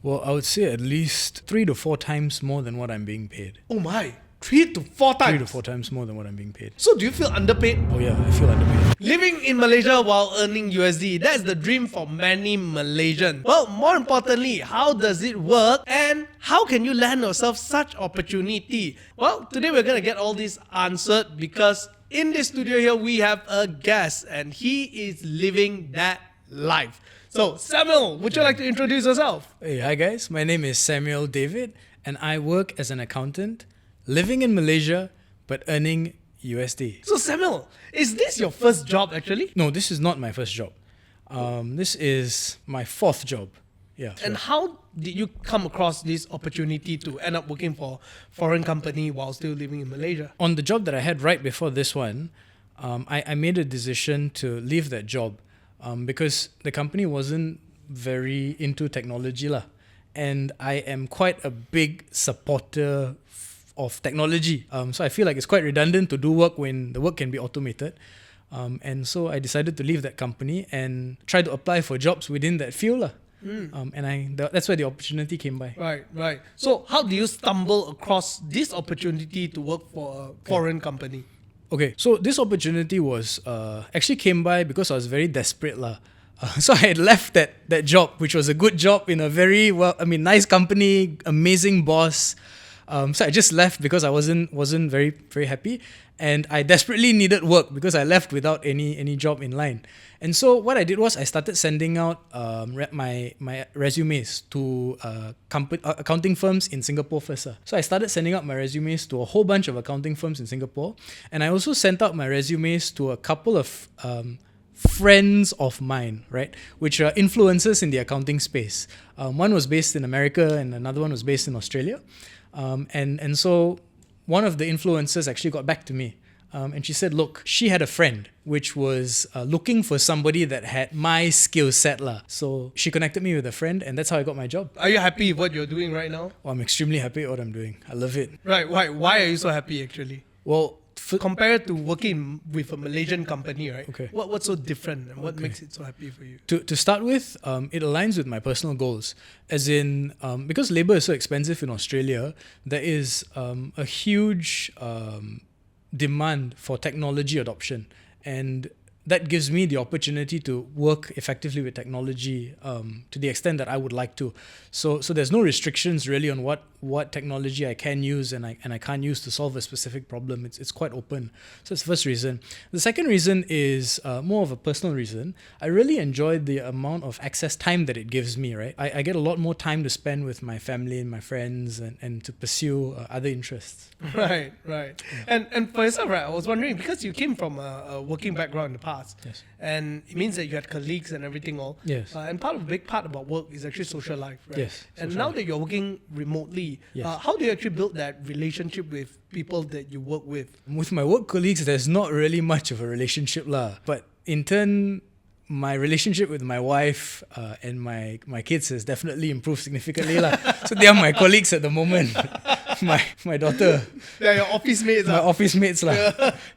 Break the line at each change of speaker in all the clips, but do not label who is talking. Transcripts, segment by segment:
Well, I would say at least 3 to 4 times more than what I'm being paid.
Oh my, 3 to 4 times.
3 to 4 times more than what I'm being paid.
So do you feel underpaid?
Oh yeah, I feel underpaid.
Living in Malaysia while earning USD, that's the dream for many Malaysians. Well, more importantly, how does it work and how can you land yourself such opportunity? Well, today we're gonna get all this answered because in this studio here we have a guest and he is living that life. So Samuel, would you like to introduce yourself?
Hey, hi guys. My name is Samuel David and I work as an accountant, living in Malaysia but earning USD.
So Samuel, is this your first job actually?
No, this is not my first job. This is my fourth job. Yeah.
And how did you come across this opportunity to end up working for foreign company while still living in Malaysia?
On the job that I had right before this one, I made a decision to leave that job because the company wasn't very into technology lah. And I am quite a big supporter of technology. So I feel like it's quite redundant to do work when the work can be automated. And so I decided to leave that company and try to apply for jobs within that field lah. That's where the opportunity came by.
Right. So how do you stumble across this opportunity to work for a foreign company?
Okay, so this opportunity was actually came by because I was very desperate lah. So I had left that job, which was a good job in a very nice company, amazing boss. So I just left because I wasn't very very happy, and I desperately needed work because I left without any job in line. And so what I did was I started sending out my resumes to accounting firms in Singapore first. So I started sending out my resumes to a whole bunch of accounting firms in Singapore, and I also sent out my resumes to a couple of friends of mine, right, which are influencers in the accounting space. One was based in America and another one was based in Australia. And so one of the influencers actually got back to me. And she said, look, she had a friend which was looking for somebody that had my skill set lah. So she connected me with a friend and that's how I got my job.
Are you happy with what you're doing right now?
Oh, I'm extremely happy with what I'm doing. I love it.
Right. Why are you so happy actually?
Well,
compared to working with a Malaysian company, right?
Okay.
What's so different and what makes it so happy for you?
To start with, it aligns with my personal goals. As in, because labor is so expensive in Australia, there is a huge demand for technology adoption. And that gives me the opportunity to work effectively with technology to the extent that I would like to. So there's no restrictions really on what technology I can use and I can't use to solve a specific problem. It's quite open. So that's the first reason. The second reason is more of a personal reason. I really enjoy the amount of access time that it gives me, right? I get a lot more time to spend with my family and my friends and to pursue other interests.
Right. And for yourself, right, I was wondering, because you came from a working background in the past,
Yes.
and it means that you had colleagues and everything all.
Yes.
And a big part about work is actually social life, right?
Yes,
And
social
now
life.
that you're working remotely,
Yes.
how do you actually build that relationship with people that you work with?
With my work colleagues, there's not really much of a relationship lah. But in turn, my relationship with my wife and my kids has definitely improved significantly lah. So they are my colleagues at the moment. my daughter.
Yeah, your office mates.
My office mates lah.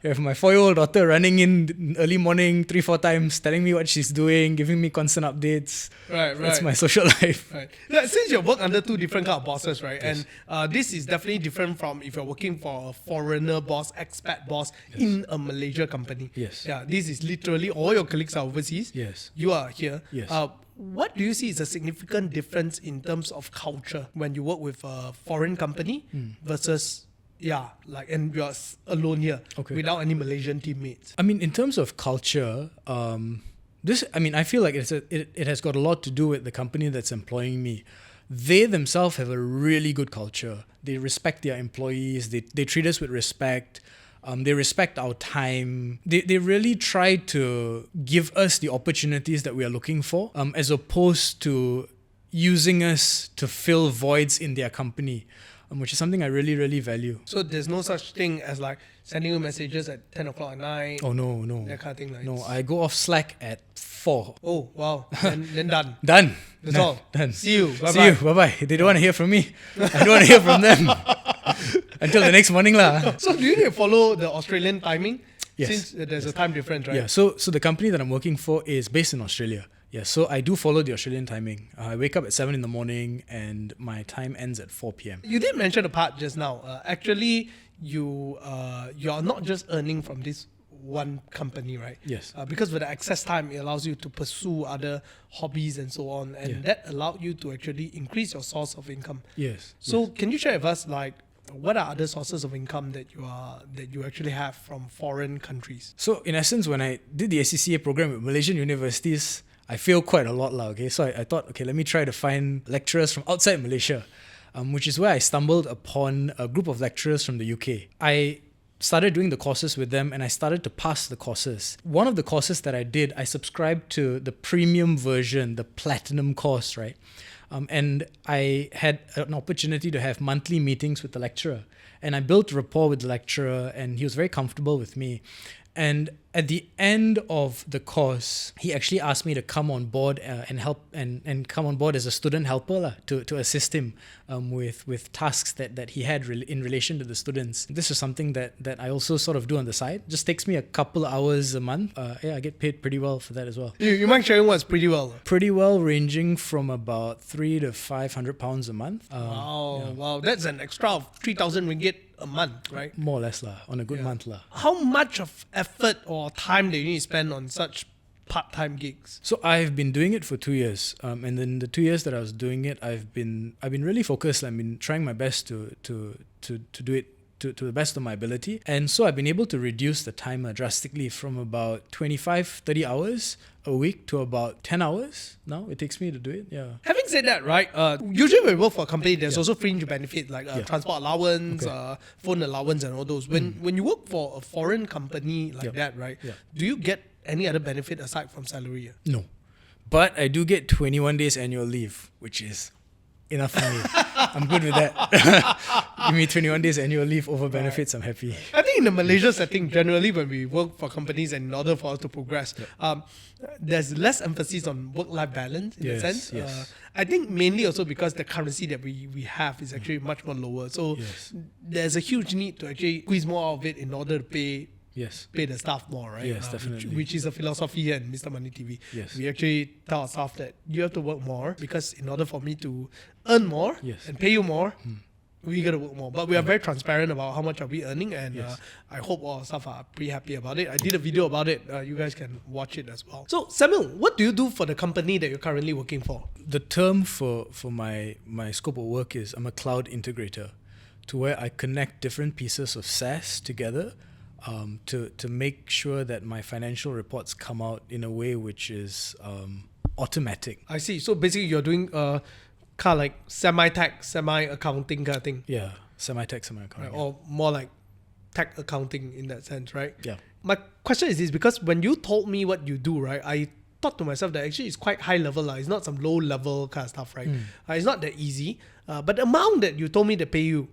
You have my 4-year-old daughter running in early morning 3-4 times, telling me what she's doing, giving me constant updates.
Right.
That's my social life.
Right. Yeah, since you work under two different kind of bosses, right? Yes. And this is definitely different from if you're working for a foreigner boss, expat boss in a Malaysia company.
Yes.
Yeah, this is literally all your colleagues are overseas.
Yes.
You are here.
Yes.
What do you see is a significant difference in terms of culture when you work with a foreign company versus and you're alone here without any Malaysian teammates?
I mean, in terms of culture, I feel like it has got a lot to do with the company that's employing me. They themselves have a really good culture. They respect their employees. They treat us with respect. They respect our time. They really try to give us the opportunities that we are looking for, as opposed to using us to fill voids in their company, which is something I really, really value.
So there's no such thing as like sending you messages at 10 o'clock at night?
Oh, no.
That kind of thing? Like
No, I go off Slack at 4.
Oh, wow. then done.
Done.
That's all.
Done.
See you. Bye-bye.
See you. Bye-bye. They don't want to hear from me. I don't want to hear from them. Until the next morning lah.
So do you need to follow the Australian timing?
Yes.
Since there's a time difference, right?
Yeah, so the company that I'm working for is based in Australia. Yeah, so I do follow the Australian timing. I wake up at 7 in the morning and my time ends at 4 p.m.
You did mention a part just now. Actually, you're not just earning from this one company, right?
Yes.
Because with the access time, it allows you to pursue other hobbies and so on, and that allowed you to actually increase your source of income.
Yes.
So can you share with us, like, what are other sources of income that you actually have from foreign countries?
So in essence, when I did the SCCA program with Malaysian universities, I failed quite a lot, okay? So I thought, okay, let me try to find lecturers from outside Malaysia, which is where I stumbled upon a group of lecturers from the UK. I started doing the courses with them and I started to pass the courses. One of the courses that I did, I subscribed to the premium version, the platinum course, right? And I had an opportunity to have monthly meetings with the lecturer. And I built rapport with the lecturer and he was very comfortable with me. And at the end of the course, he actually asked me to come on board and help and come on board as a student helper to assist him with tasks that he had in relation to the students. This is something that I also sort of do on the side. Just takes me a couple of hours a month. I get paid pretty well for that as well.
You mind sharing what's pretty well?
Pretty well, ranging from about £300 to £500 a month.
Wow, that's an extra of 3,000 ringgit a month, right?
More or less on a good month
How much of effort or time do you need to spend on such part-time gigs?
So I've been doing it for 2 years, and then the 2 years that I was doing it, I've been really focused. I've been trying my best to do it to the best of my ability, and so I've been able to reduce the time drastically from about 25-30 hours a week to about 10 hours now it takes me to do it.
Having said that, right, usually when we work for a company, there's also fringe benefits like transport allowance, phone allowance and all those. When you work for a foreign company like that, right, do you get any other benefit aside from salary?
No, but I do get 21 days annual leave, which is enough for me. I'm good with that. Give me 21 days annual leave over benefits, I'm happy.
I think in the Malaysia setting, generally when we work for companies and in order for us to progress, there's less emphasis on work-life balance in a sense.
Yes.
I think mainly also because the currency that we have is actually much more lower. So there's a huge need to actually squeeze more out of it in order to pay the staff more, right?
Yes, definitely.
Which is a philosophy here in Mr. Money TV.
Yes.
We actually tell our staff that you have to work more because in order for me to earn more and pay you more, we got to work more. But we are very transparent about how much are we earning, and I hope all our staff are pretty happy about it. I did a video about it. You guys can watch it as well. So Samuel, what do you do for the company that you're currently working for?
The term for my scope of work is I'm a cloud integrator, to where I connect different pieces of SaaS together to make sure that my financial reports come out in a way which is automatic.
I see. So basically you're doing kind of like semi-tax, semi-accounting kind of thing.
Yeah, semi-tax, semi-accounting.
Right? Or more like tech accounting in that sense, right?
Yeah.
My question is this, because when you told me what you do, right, I thought to myself that actually it's quite high level. It's not some low level kind of stuff, right? It's not that easy. But the amount that you told me to pay you,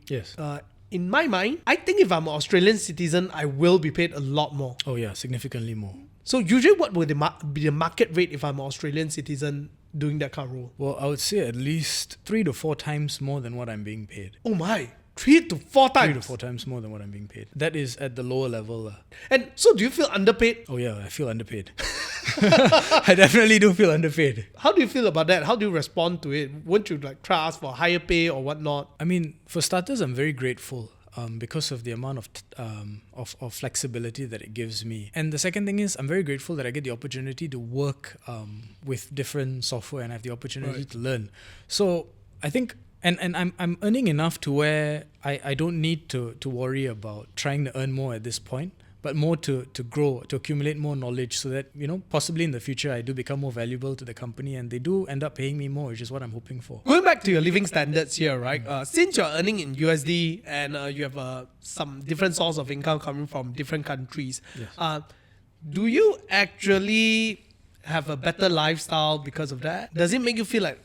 in my mind, I think if I'm an Australian citizen, I will be paid a lot more.
Oh yeah, significantly more.
So usually what would be the market rate if I'm an Australian citizen doing that kind of role?
Well, I would say at least 3 to 4 times more than what I'm being paid.
Oh my, 3 to 4 times?
3 to 4 times more than what I'm being paid. That is at the lower level.
And so do you feel underpaid?
Oh yeah, I feel underpaid. I definitely do feel underpaid.
How do you feel about that? How do you respond to it? Won't you like try ask for higher pay or whatnot?
I mean, for starters, I'm very grateful because of the amount of flexibility that it gives me. And the second thing is, I'm very grateful that I get the opportunity to work with different software and I have the opportunity to learn. So I think, and I'm earning enough to where I don't need to worry about trying to earn more at this point, but more to grow, to accumulate more knowledge so that, possibly in the future I do become more valuable to the company and they do end up paying me more, which is what I'm hoping for.
Going back to your living standards here, right? Since you're earning in USD and you have some different source of income coming from different countries, do you actually have a better lifestyle because of that? Does it make you feel like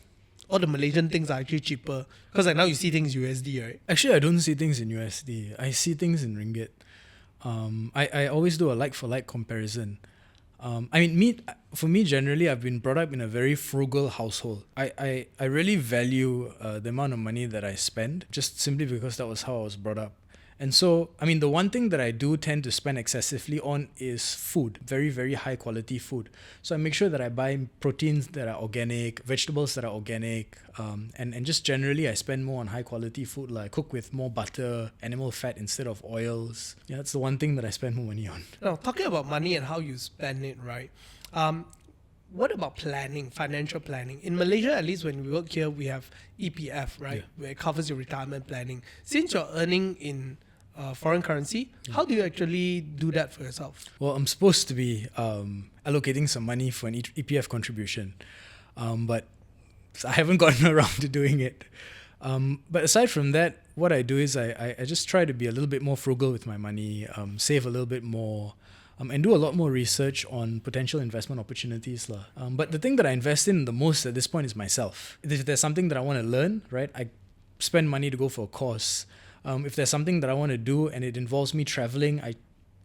all the Malaysian things are actually cheaper? Because like now you see things USD, right?
Actually, I don't see things in USD. I see things in ringgit. I always do a like-for-like comparison. For me, generally, I've been brought up in a very frugal household. I really value the amount of money that I spend, just simply because that was how I was brought up. And so, I mean, the one thing that I do tend to spend excessively on is food, very, very high quality food. So I make sure that I buy proteins that are organic, vegetables that are organic, and just generally I spend more on high quality food. Like I cook with more butter, animal fat instead of oils. Yeah, that's the one thing that I spend more money on.
Now, talking about money and how you spend it, right? What about planning, financial planning? In Malaysia, at least when we work here, we have EPF, right?
Yeah.
Where it covers your retirement planning. Since you're earning in foreign currency, how do you actually do that for yourself?
Well, I'm supposed to be allocating some money for an EPF contribution, but I haven't gotten around to doing it. But aside from that, what I do is I just try to be a little bit more frugal with my money, save a little bit more, and do a lot more research on potential investment opportunities. But the thing that I invest in the most at this point is myself. If there's something that I want to learn, right, I spend money to go for a course. If there's something that I want to do and it involves me traveling, I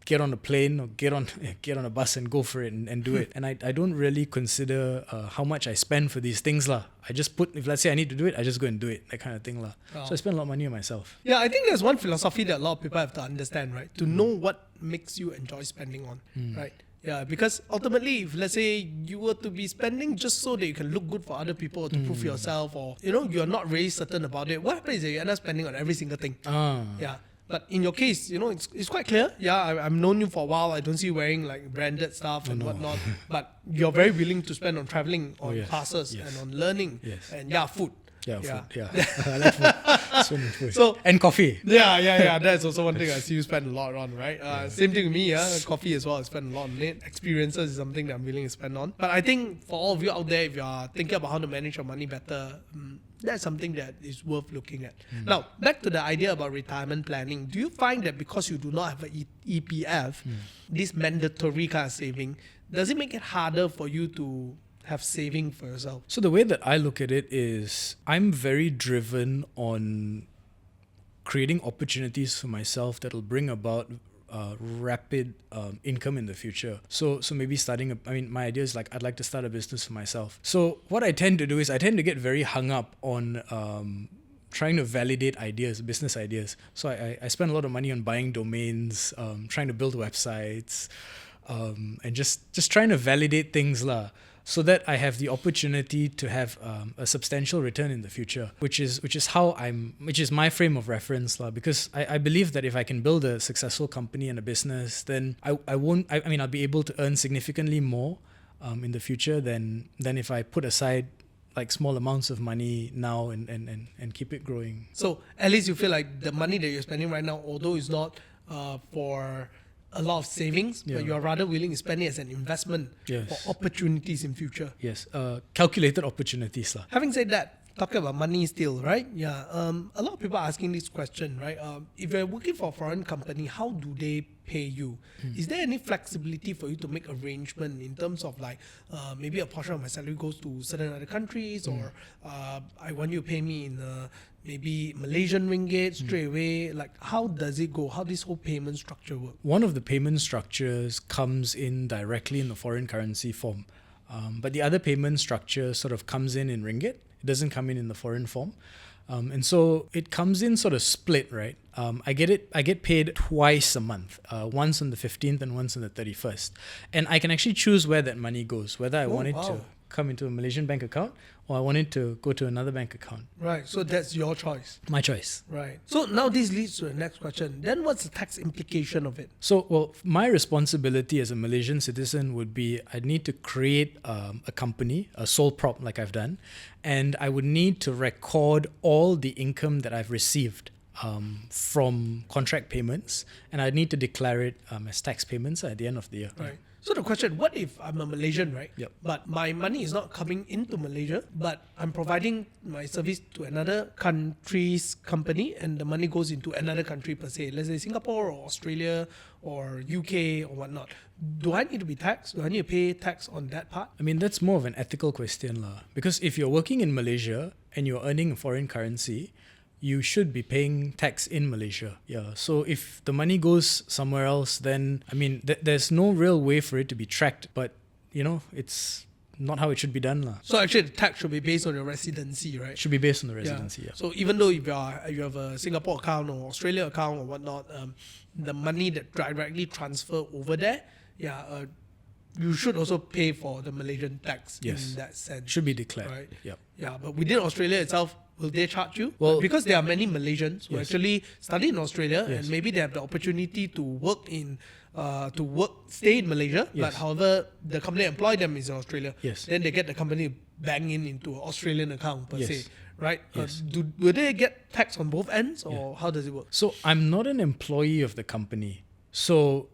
get on a plane or get on a bus and go for it and do it. And I don't really consider how much I spend for these things. I just put, if let's say I need to do it, I just go and do it, that kind of thing.
Oh.
So I spend a lot of money on myself.
Yeah, I think there's one philosophy that a lot of people have to understand, right? To know what makes you enjoy spending on, right? Yeah, because ultimately, if let's say you were to be spending just so that you can look good for other people or to prove yourself, or you're not really certain about it, what happens is that you end up spending on every single thing. Yeah. But in your case, it's quite clear. Yeah, I've known you for a while. I don't see you wearing like branded stuff and whatnot. But you're very willing to spend on traveling, on classes, and on learning, and food.
Food. I like food. So much food.
So,
and coffee.
Yeah. That's also one thing I see you spend a lot on, right? Same thing with me, coffee as well. I spend a lot on it. Experiences is something that I'm willing to spend on. But I think for all of you out there, if you are thinking about how to manage your money better, that's something that is worth looking at. Now, back to the idea about retirement planning. Do you find that because you do not have an EPF, this mandatory kind of saving, does it make it harder for you to have saving for yourself?
So the way that I look at it is I'm very driven on creating opportunities for myself that'll bring about rapid income in the future. So maybe my idea is like I'd like to start a business for myself. So what I tend to do is I tend to get very hung up on trying to validate ideas, business ideas. So I spend a lot of money on buying domains, trying to build websites, and just trying to validate things so that I have the opportunity to have a substantial return in the future, which is my frame of reference, because I believe that if I can build a successful company and a business, then I'll be able to earn significantly more in the future than if I put aside like small amounts of money now and keep it growing.
So at least you feel like the money that you're spending right now, although it's not for a lot of savings, but you are rather willing to spend it as an investment for opportunities in future.
Yes, calculated opportunities.
Having said that, talking about money still, right? Yeah, a lot of people are asking this question, right? If you're working for a foreign company, how do they pay you? Is there any flexibility for you to make arrangement in terms of like maybe a portion of my salary goes to certain other countries, or I want you to pay me in maybe Malaysian ringgit straight away? Like, how does it go? How this whole payment structure work?
One of the payment structures comes in directly in the foreign currency form, but the other payment structure sort of comes in ringgit. It doesn't come in the foreign form. And so it comes in sort of split, right? I get paid twice a month, once on the 15th and once on the 31st. And I can actually choose where that money goes, whether I want it to come into a Malaysian bank account or I want it to go to another bank account.
Right, so that's your choice.
My choice.
Right. So now this leads to the next question. Then what's the tax implication of it?
So, well, my responsibility as a Malaysian citizen would be I'd need to create a company, a sole prop like I've done, and I would need to record all the income that I've received from contract payments, and I'd need to declare it as tax payments at the end of the year.
Right. So the question, what if I'm a Malaysian, right?
Yep.
But my money is not coming into Malaysia, but I'm providing my service to another country's company and the money goes into another country per se, let's say Singapore or Australia or UK or whatnot. Do I need to be taxed? Do I need to pay tax on that part?
I mean, that's more of an ethical question, because if you're working in Malaysia and you're earning a foreign currency, you should be paying tax in Malaysia. Yeah. So if the money goes somewhere else, then, I mean, there's no real way for it to be tracked. But, it's not how it should be done.
So actually, the tax should be based on your residency, right?
It should be based on the residency. Yeah.
So even though if you have a Singapore account or Australia account or whatnot, the money that directly transfer over there, you should also pay for the Malaysian tax
Yes.
in that sense.
Should be declared.
Right.
Yep.
Yeah, but within Australia itself, will they charge you?
Well,
because there are many Malaysians who
yes.
actually study in Australia
Yes.
and maybe they have the opportunity to stay in Malaysia,
Yes.
but however, the company employ them is in Australia.
Yes.
Then they get the company bang in into an Australian account per
Yes.
se, right?
Yes.
Will they get tax on both ends, or how does it work?
So I'm not an employee of the company. So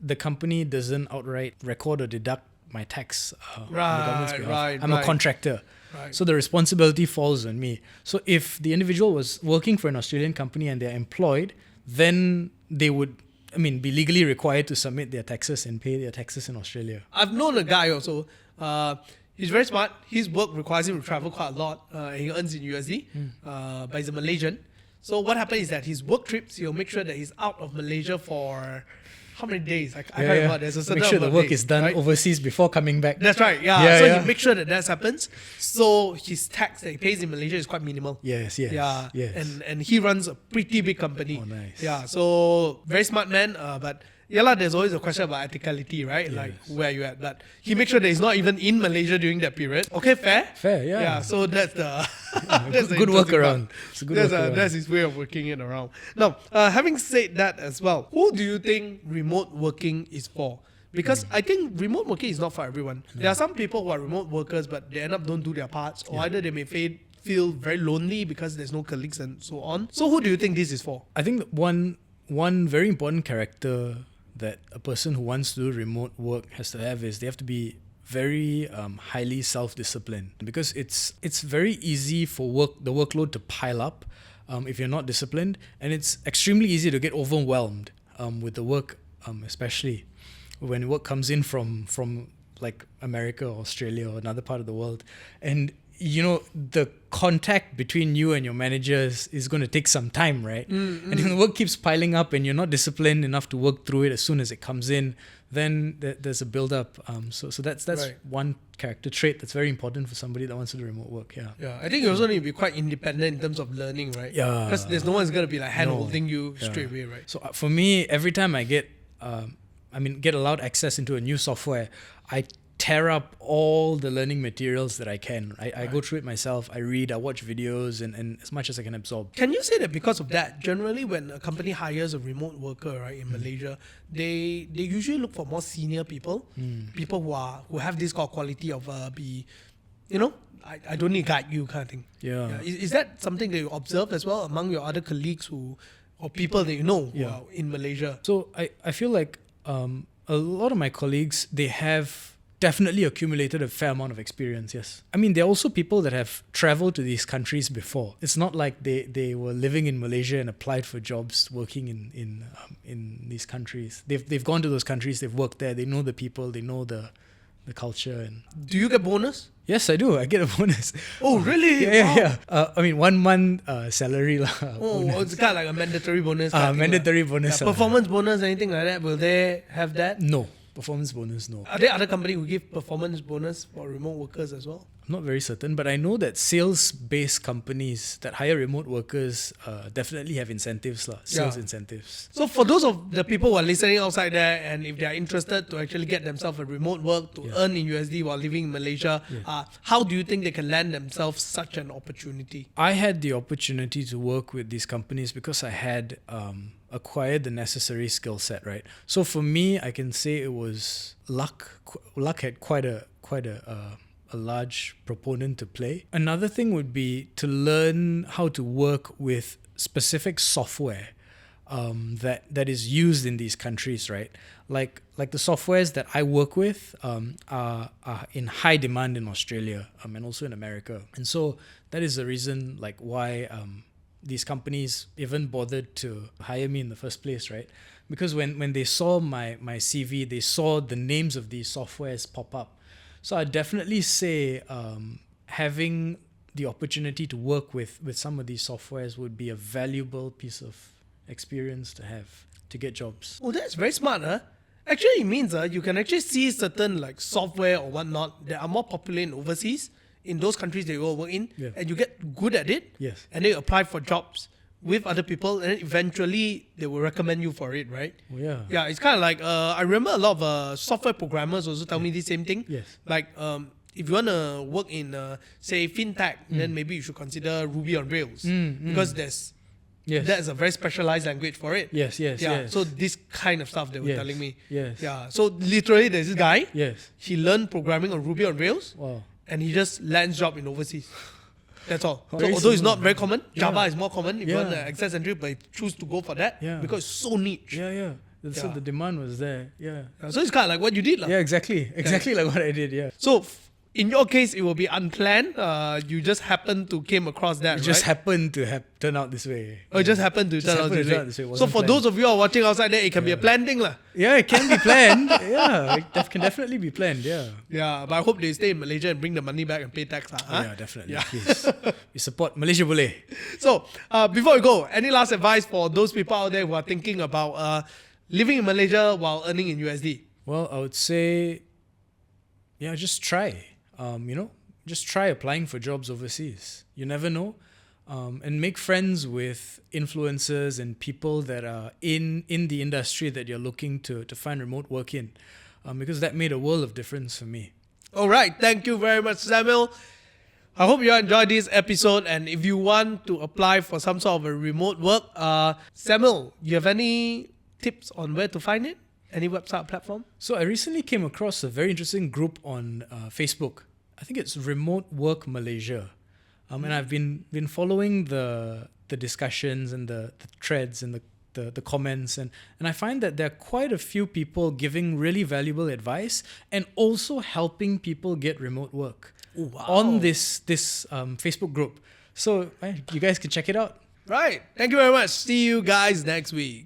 the company doesn't outright record or deduct my tax on the government's behalf.
Right,
I'm a contractor.
Right.
So the responsibility falls on me. So if the individual was working for an Australian company and they're employed, then they would, be legally required to submit their taxes and pay their taxes in Australia.
I've known a guy also. He's very smart. His work requires him to travel quite a lot. He earns in USD, but he's a Malaysian. So what happens is that his work trips, he'll make sure that he's out of Malaysia for how many days? I can't remember. There's a certain
Make sure the
number of
work
days,
is done
right?
overseas before coming back.
That's right. So he makes sure that happens. So his tax that he pays in Malaysia is quite minimal.
Yes.
And he runs a pretty big company.
Oh, nice.
Yeah, so very smart man. But there's always a question about ethicality, right? Like where you at. But he makes sure that he's not even in Malaysia during that period. Okay, fair.
Yeah.
Yeah. So that's the that's the
good
interesting
workaround.
part.
It's a good workaround.
That's his way of working it around. Now, having said that as well, who do you think remote working is for? Because I think remote working is not for everyone. There are some people who are remote workers, but they end up don't do their parts, or either they may feel very lonely because there's no colleagues and so on. So who do you think this is for?
I think that one very important character that a person who wants to do remote work has to have is they have to be very highly self-disciplined, because it's very easy for the workload to pile up if you're not disciplined, and it's extremely easy to get overwhelmed with the work, especially when work comes in from like America or Australia or another part of the world. And the contact between you and your managers is going to take some time, right? And if the work keeps piling up and you're not disciplined enough to work through it as soon as it comes in, then there's a build-up. So that's
Right.
one character trait that's very important for somebody that wants to do remote work.
Yeah, I think you also need to be quite independent in terms of learning, right?
Yeah.
Because there's no one's going to be like hand-holding you straight away, right?
So for me, every time I get allowed access into a new software, I tear up all the learning materials that I can. I go through it myself. I read, I watch videos, and as much as I can absorb.
Can you say that because of that, generally when a company hires a remote worker, right, in Malaysia, they usually look for more senior people, people who have this quality of I don't need to guide you kind of thing.
Yeah.
Is that something that you observe as well among your other colleagues or people that you know who are in Malaysia?
So I feel like a lot of my colleagues, they have definitely accumulated a fair amount of experience, yes. There are also people that have traveled to these countries before. It's not like they were living in Malaysia and applied for jobs working in these countries. They've gone to those countries, they've worked there, they know the people, they know the culture. And
do you get bonus?
Yes, I do. I get a bonus.
Oh, really?
Yeah. 1 month salary.
It's kind of like a mandatory bonus.
Mandatory bonus.
Performance bonus, anything like that, will they have that?
No. Performance bonus, no.
Are there other companies who give performance bonus for remote workers as well?
I'm not very certain, but I know that sales-based companies that hire remote workers definitely have incentives, sales incentives.
So for those of the people who are listening outside there, and if they are interested to actually get themselves a remote work to earn in USD while living in Malaysia, how do you think they can land themselves such an opportunity?
I had the opportunity to work with these companies because I had acquired the necessary skill set, right? So for me, I can say it was luck. Luck had quite a large proponent to play. Another thing would be to learn how to work with specific software that is used in these countries, right? Like the softwares that I work with are in high demand in Australia and also in America. And so that is the reason why these companies even bothered to hire me in the first place, right? Because when they saw my CV, they saw the names of these softwares pop up. So I definitely say having the opportunity to work with some of these softwares would be a valuable piece of experience to have to get jobs.
Oh, that's very smart, huh? actually it means you can actually see certain like software or whatnot that are more popular in overseas, in those countries that you will work in,
Yeah.
and you get good at it,
Yes.
and then you apply for jobs with other people, and then eventually they will recommend you for it, right?
Oh, yeah.
Yeah, it's kind of like I remember a lot of software programmers also tell me the same thing.
Yes.
Like if you want to work in say fintech, then maybe you should consider Ruby on Rails because
Yes.
that's a very specialized language for it.
Yes.
Yeah.
Yes.
So this kind of stuff they were
Yes.
telling me.
Yes.
Yeah. So literally, there's this guy.
Yes.
He learned programming on Ruby on Rails,
Wow.
and he just lands job in overseas. That's all.
Oh,
So
very
although it's not
similar.
very common, Java
Yeah.
is more common if you
Yeah.
want access entry, but he choose to go for that
Yeah.
because it's so niche.
Yeah. So
Yeah.
the demand was there. Yeah.
So it's kind of like what you did, lah.
Yeah, exactly. Exactly like what I did. Yeah.
So in your case, it will be unplanned. You just happen to came across that,
It just
right?
happened to turn out this way.
It just happened to turn out
happened to
this
turn
way.
out this way. It
So
wasn't
for
planned.
those of you who are watching outside there, it can be a planned thing, lah.
Yeah, it can be planned. Yeah, it can definitely be planned. Yeah.
Yeah, but I hope they stay in Malaysia and bring the money back and pay tax, lah. Huh?
Yeah, definitely.
Yeah.
Please. We support Malaysia boleh.
So before we go, any last advice for those people out there who are thinking about living in Malaysia while earning in USD?
Well, I would say, yeah, just try. Just try applying for jobs overseas. You never know. And make friends with influencers and people that are in the industry that you're looking to find remote work in. Because that made a world of difference for me.
All right, thank you very much, Samuel. I hope you enjoyed this episode, and if you want to apply for some sort of a remote work, Samuel, you have any tips on where to find it? Any website or platform?
So I recently came across a very interesting group on Facebook. I think it's Remote Work Malaysia. And I've been following the discussions and the threads and the comments, and I find that there are quite a few people giving really valuable advice and also helping people get remote work on this Facebook group. So you guys can check it out.
Right. Thank you very much. See you guys next week.